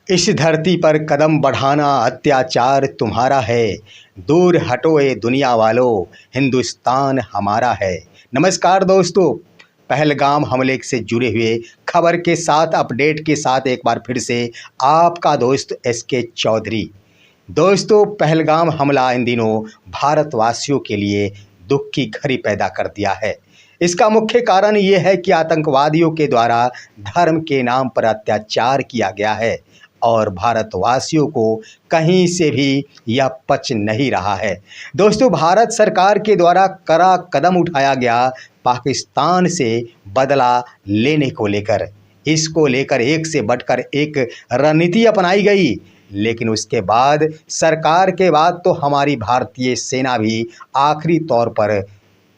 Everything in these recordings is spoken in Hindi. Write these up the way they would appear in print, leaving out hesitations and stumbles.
इस धरती पर कदम बढ़ाना अत्याचार तुम्हारा है। दूर हटो ए दुनिया वालों, हिंदुस्तान हमारा है। नमस्कार दोस्तों, पहलगाम हमले से जुड़े हुए खबर के साथ अपडेट के साथ एक बार फिर से आपका दोस्त SK चौधरी। दोस्तों, पहलगाम हमला इन दिनों भारतवासियों के लिए दुख की घड़ी पैदा कर दिया है। इसका मुख्य कारण ये है कि आतंकवादियों के द्वारा धर्म के नाम पर अत्याचार किया गया है और भारतवासियों को कहीं से भी यह पच नहीं रहा है। दोस्तों, भारत सरकार के द्वारा कड़ा कदम उठाया गया पाकिस्तान से बदला लेने को लेकर। इसको लेकर एक से बढ़कर एक रणनीति अपनाई गई, लेकिन उसके बाद सरकार के बाद तो हमारी भारतीय सेना भी आखिरी तौर पर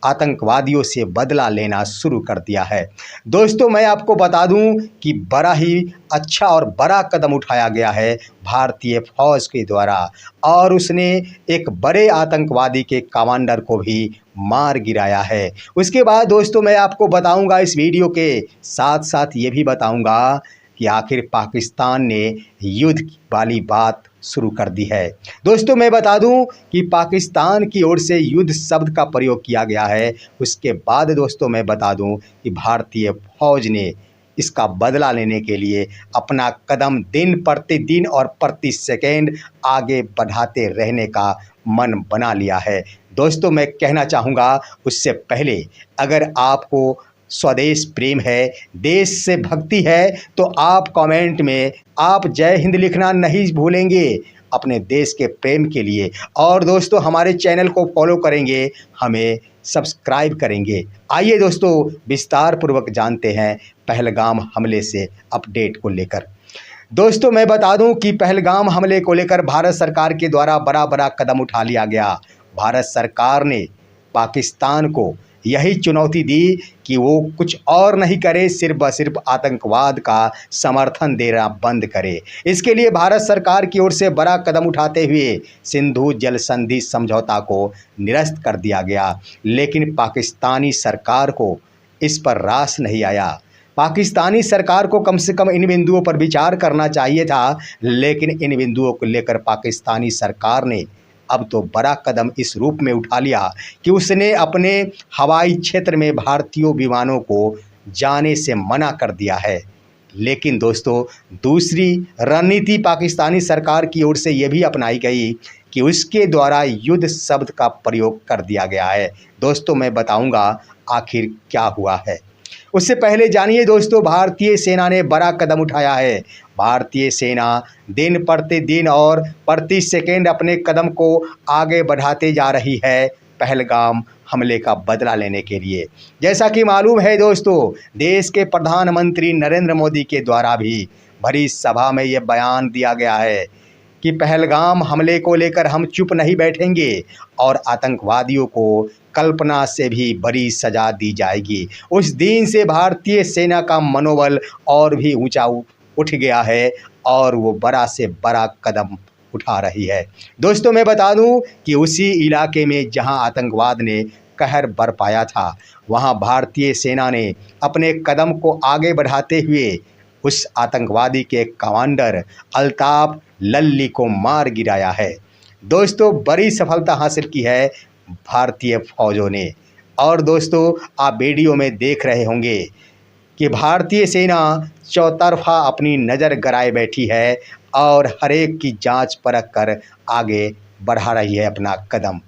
आतंकवादियों से बदला लेना शुरू कर दिया है। दोस्तों, मैं आपको बता दूं कि बड़ा ही अच्छा और बड़ा कदम उठाया गया है भारतीय फौज के द्वारा और उसने एक बड़े आतंकवादी के कमांडर को भी मार गिराया है। उसके बाद दोस्तों, मैं आपको बताऊंगा, इस वीडियो के साथ साथ ये भी बताऊंगा कि आखिर पाकिस्तान ने युद्ध वाली बात शुरू कर दी है। दोस्तों, मैं बता दूं कि पाकिस्तान की ओर से युद्ध शब्द का प्रयोग किया गया है। उसके बाद दोस्तों, मैं बता दूं कि भारतीय फौज ने इसका बदला लेने के लिए अपना कदम दिन प्रतिदिन और प्रति सेकेंड आगे बढ़ाते रहने का मन बना लिया है। दोस्तों, मैं कहना चाहूँगा उससे पहले, अगर आपको स्वदेश प्रेम है, देश से भक्ति है, तो आप कमेंट में आप जय हिंद लिखना नहीं भूलेंगे अपने देश के प्रेम के लिए। और दोस्तों, हमारे चैनल को फॉलो करेंगे, हमें सब्सक्राइब करेंगे। आइए दोस्तों, विस्तार पूर्वक जानते हैं पहलगाम हमले से अपडेट को लेकर। दोस्तों, मैं बता दूं कि पहलगाम हमले को लेकर भारत सरकार के द्वारा बड़ा कदम उठा लिया गया। भारत सरकार ने पाकिस्तान को यही चुनौती दी कि वो कुछ और नहीं करे, सिर्फ आतंकवाद का समर्थन देना बंद करे। इसके लिए भारत सरकार की ओर से बड़ा कदम उठाते हुए सिंधु जल संधि समझौता को निरस्त कर दिया गया, लेकिन पाकिस्तानी सरकार को इस पर रास नहीं आया। पाकिस्तानी सरकार को कम से कम इन बिंदुओं पर विचार करना चाहिए था, लेकिन इन बिंदुओं को लेकर पाकिस्तानी सरकार ने अब तो बड़ा कदम इस रूप में उठा लिया कि उसने अपने हवाई क्षेत्र में भारतीय विमानों को जाने से मना कर दिया है। लेकिन दोस्तों, दूसरी रणनीति पाकिस्तानी सरकार की ओर से यह भी अपनाई गई कि उसके द्वारा युद्ध शब्द का प्रयोग कर दिया गया है। दोस्तों, मैं बताऊंगा आखिर क्या हुआ है। उससे पहले जानिए दोस्तों, भारतीय सेना ने बड़ा कदम उठाया है। भारतीय सेना दिन प्रतिदिन और प्रति सेकेंड अपने कदम को आगे बढ़ाते जा रही है पहलगाम हमले का बदला लेने के लिए। जैसा कि मालूम है दोस्तों, देश के प्रधानमंत्री नरेंद्र मोदी के द्वारा भी भरी सभा में ये बयान दिया गया है कि पहलगाम हमले को लेकर हम चुप नहीं बैठेंगे और आतंकवादियों को कल्पना से भी बड़ी सजा दी जाएगी। उस दिन से भारतीय सेना का मनोबल और भी ऊंचा उठ गया है और वो बड़ा से बड़ा कदम उठा रही है। दोस्तों, मैं बता दूं कि उसी इलाके में जहां आतंकवाद ने कहर बरपाया था, वहां भारतीय सेना ने अपने कदम को आगे बढ़ाते हुए उस आतंकवादी के कमांडर अल्ताफ लल्ली को मार गिराया है। दोस्तों, बड़ी सफलता हासिल की है भारतीय फौजों ने। और दोस्तों, आप वीडियो में देख रहे होंगे कि भारतीय सेना चौतरफा अपनी नज़र गड़ाए बैठी है और हर एक की जांच परख कर आगे बढ़ा रही है अपना कदम।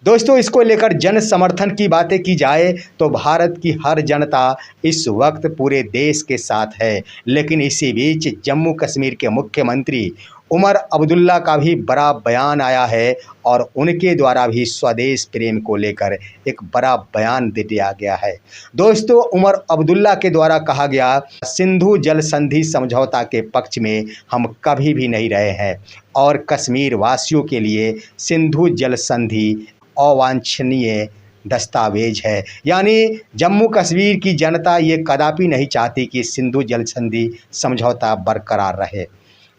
दोस्तों, इसको लेकर जन समर्थन की बातें की जाए तो भारत की हर जनता इस वक्त पूरे देश के साथ है, लेकिन इसी बीच जम्मू कश्मीर के मुख्यमंत्री उमर अब्दुल्ला का भी बड़ा बयान आया है और उनके द्वारा भी स्वदेश प्रेम को लेकर एक बड़ा बयान दे दिया गया है। दोस्तों, उमर अब्दुल्ला के द्वारा कहा गया, सिंधु जल संधि समझौता के पक्ष में हम कभी भी नहीं रहे हैं और कश्मीर वासियों के लिए सिंधु जल संधि अवांछनीय दस्तावेज है। यानी जम्मू कश्मीर की जनता ये कदापि नहीं चाहती कि सिंधु जल संधि समझौता बरकरार रहे।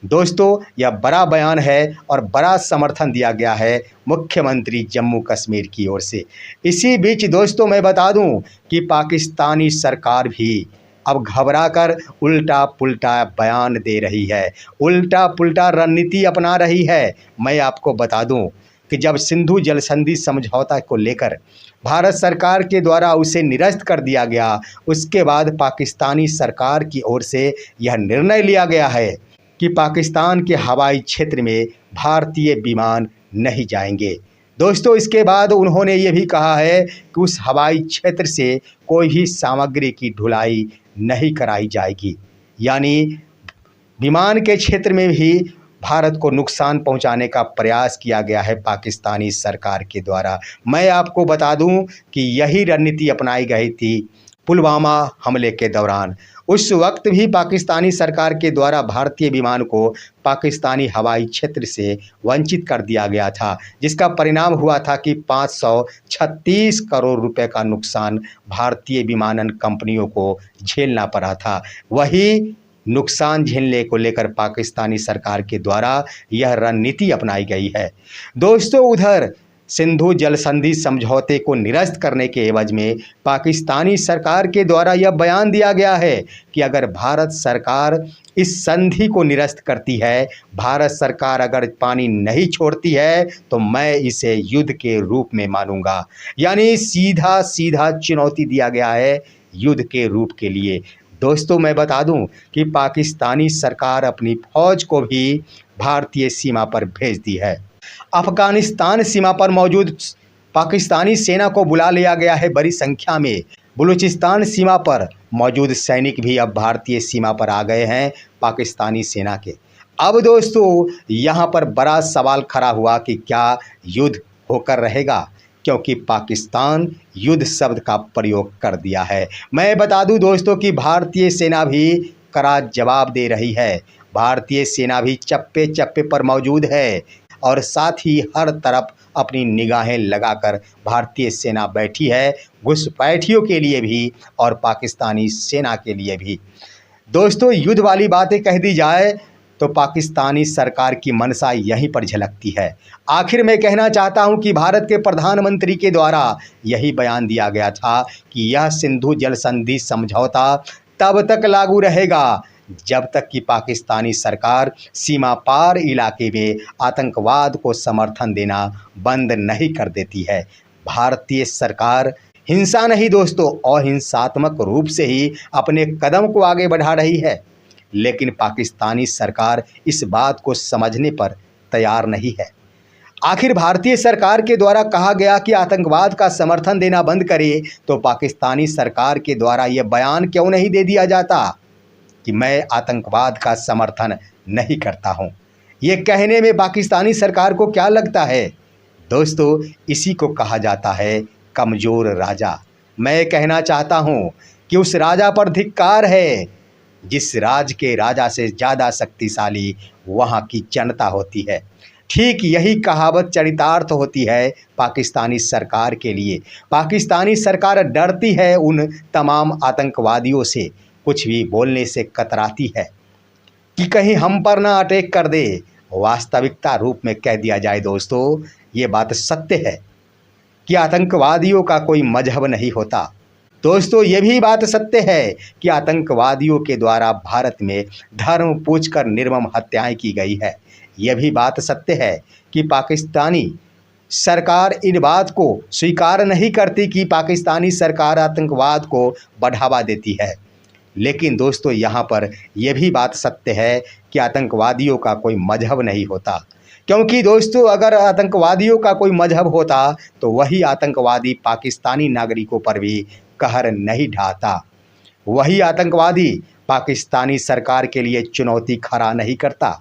दोस्तों, यह बड़ा बयान है और बड़ा समर्थन दिया गया है मुख्यमंत्री जम्मू कश्मीर की ओर से। इसी बीच दोस्तों, मैं बता दूं कि पाकिस्तानी सरकार भी अब घबराकर उल्टा पुल्टा बयान दे रही है, उल्टा पुल्टा रणनीति अपना रही है। मैं आपको बता दूं कि जब सिंधु जल संधि समझौता को लेकर भारत सरकार के द्वारा उसे निरस्त कर दिया गया, उसके बाद पाकिस्तानी सरकार की ओर से यह निर्णय लिया गया है कि पाकिस्तान के हवाई क्षेत्र में भारतीय विमान नहीं जाएंगे। दोस्तों, इसके बाद उन्होंने ये भी कहा है कि उस हवाई क्षेत्र से कोई भी सामग्री की ढुलाई नहीं कराई जाएगी, यानी विमान के क्षेत्र में भी भारत को नुकसान पहुंचाने का प्रयास किया गया है पाकिस्तानी सरकार के द्वारा। मैं आपको बता दूं कि यही रणनीति अपनाई गई थी पुलवामा हमले के दौरान। उस वक्त भी पाकिस्तानी सरकार के द्वारा भारतीय विमान को पाकिस्तानी हवाई क्षेत्र से वंचित कर दिया गया था, जिसका परिणाम हुआ था कि 536 करोड़ रुपए का नुकसान भारतीय विमानन कंपनियों को झेलना पड़ा था। वही नुकसान झेलने को लेकर पाकिस्तानी सरकार के द्वारा यह रणनीति अपनाई गई है। दोस्तों, उधर सिंधु जल संधि समझौते को निरस्त करने के एवज में पाकिस्तानी सरकार के द्वारा यह बयान दिया गया है कि अगर भारत सरकार इस संधि को निरस्त करती है, भारत सरकार अगर पानी नहीं छोड़ती है, तो मैं इसे युद्ध के रूप में मानूंगा। यानी सीधा सीधा चुनौती दिया गया है युद्ध के रूप के लिए। दोस्तों, मैं बता दूं कि पाकिस्तानी सरकार अपनी फौज को भी भारतीय सीमा पर भेज दी है। अफगानिस्तान सीमा पर मौजूद पाकिस्तानी सेना को बुला लिया गया है बड़ी संख्या में। बलूचिस्तान सीमा पर मौजूद सैनिक भी अब भारतीय सीमा पर आ गए हैं पाकिस्तानी सेना के। अब दोस्तों, यहाँ पर बड़ा सवाल खड़ा हुआ कि क्या युद्ध होकर रहेगा, क्योंकि पाकिस्तान युद्ध शब्द का प्रयोग कर दिया है। मैं बता दूं दोस्तों कि भारतीय सेना भी कड़ा जवाब दे रही है। भारतीय सेना भी चप्पे चप्पे पर मौजूद है और साथ ही हर तरफ अपनी निगाहें लगाकर भारतीय सेना बैठी है, घुसपैठियों के लिए भी और पाकिस्तानी सेना के लिए भी। दोस्तों, युद्ध वाली बातें कह दी जाए तो पाकिस्तानी सरकार की मंशा यहीं पर झलकती है। आखिर मैं कहना चाहता हूं कि भारत के प्रधानमंत्री के द्वारा यही बयान दिया गया था कि यह सिंधु जल संधि समझौता तब तक लागू रहेगा जब तक कि पाकिस्तानी सरकार सीमा पार इलाके में आतंकवाद को समर्थन देना बंद नहीं कर देती है। भारतीय सरकार हिंसा नहीं दोस्तों, अहिंसात्मक रूप से ही अपने कदम को आगे बढ़ा रही है, लेकिन पाकिस्तानी सरकार इस बात को समझने पर तैयार नहीं है। आखिर भारतीय सरकार के द्वारा कहा गया कि आतंकवाद का समर्थन देना बंद करे, तो पाकिस्तानी सरकार के द्वारा यह बयान क्यों नहीं दे दिया जाता कि मैं आतंकवाद का समर्थन नहीं करता हूं। ये कहने में पाकिस्तानी सरकार को क्या लगता है? दोस्तों, इसी को कहा जाता है कमज़ोर राजा। मैं कहना चाहता हूं कि उस राजा पर धिक्कार है जिस राज के राजा से ज़्यादा शक्तिशाली वहाँ की जनता होती है। ठीक यही कहावत चरितार्थ होती है पाकिस्तानी सरकार के लिए। पाकिस्तानी सरकार डरती है उन तमाम आतंकवादियों से, कुछ भी बोलने से कतराती है कि कहीं हम पर ना अटैक कर दे। वास्तविकता रूप में कह दिया जाए दोस्तों, ये बात सत्य है कि आतंकवादियों का कोई मजहब नहीं होता। दोस्तों, ये भी बात सत्य है कि आतंकवादियों के द्वारा भारत में धर्म पूछकर निर्मम हत्याएं की गई है। यह भी बात सत्य है कि पाकिस्तानी सरकार इन बात को स्वीकार नहीं करती कि पाकिस्तानी सरकार आतंकवाद को बढ़ावा देती है। लेकिन दोस्तों, यहाँ पर यह भी बात सत्य है कि आतंकवादियों का कोई मजहब नहीं होता, क्योंकि दोस्तों अगर आतंकवादियों का कोई मजहब होता तो वही आतंकवादी पाकिस्तानी नागरिकों पर भी कहर नहीं ढाता। वही आतंकवादी पाकिस्तानी सरकार के लिए चुनौती खड़ा नहीं करता।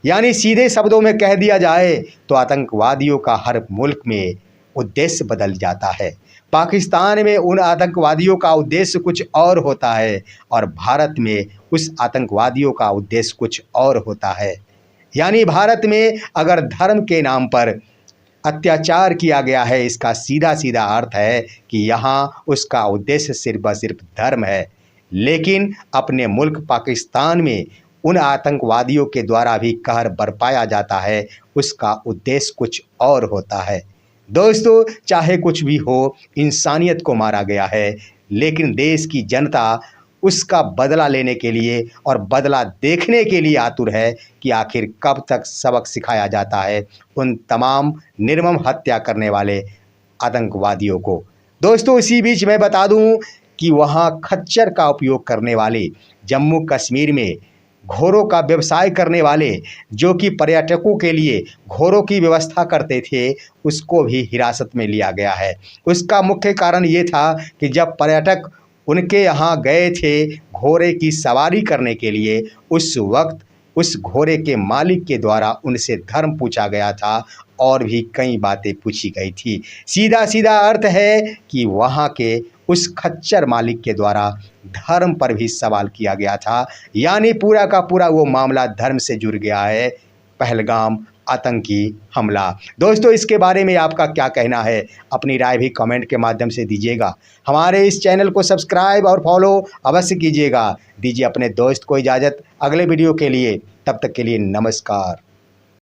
यानी सीधे शब्दों में कह दिया जाए तो आतंकवादियों का हर मुल्क में उद्देश्य बदल जाता है। पाकिस्तान में उन आतंकवादियों का उद्देश्य कुछ और होता है और भारत में उस आतंकवादियों का उद्देश्य कुछ और होता है। यानी भारत में अगर धर्म के नाम पर अत्याचार किया गया है, इसका सीधा सीधा अर्थ है कि यहाँ उसका उद्देश्य सिर्फ व सिर्फ धर्म है। लेकिन अपने मुल्क पाकिस्तान में उन आतंकवादियों के द्वारा भी कहर बरपाया जाता है, उसका उद्देश्य कुछ और होता है। दोस्तों, चाहे कुछ भी हो, इंसानियत को मारा गया है, लेकिन देश की जनता उसका बदला लेने के लिए और बदला देखने के लिए आतुर है कि आखिर कब तक सबक सिखाया जाता है उन तमाम निर्मम हत्या करने वाले आतंकवादियों को। दोस्तों, इसी बीच मैं बता दूं कि वहाँ खच्चर का उपयोग करने वाले, जम्मू कश्मीर में घोड़ों का व्यवसाय करने वाले, जो कि पर्यटकों के लिए घोड़ों की व्यवस्था करते थे, उसको भी हिरासत में लिया गया है। उसका मुख्य कारण ये था कि जब पर्यटक उनके यहाँ गए थे घोड़े की सवारी करने के लिए, उस वक्त उस घोड़े के मालिक के द्वारा उनसे धर्म पूछा गया था और भी कई बातें पूछी गई थी। सीधा सीधा अर्थ है कि वहाँ के उस खच्चर मालिक के द्वारा धर्म पर भी सवाल किया गया था। यानी पूरा का पूरा वो मामला धर्म से जुड़ गया है, पहलगाम आतंकी हमला। दोस्तों, इसके बारे में आपका क्या कहना है? अपनी राय भी कमेंट के माध्यम से दीजिएगा। हमारे इस चैनल को सब्सक्राइब और फॉलो अवश्य कीजिएगा। दीजिए अपने दोस्त को इजाज़त अगले वीडियो के लिए। तब तक के लिए नमस्कार।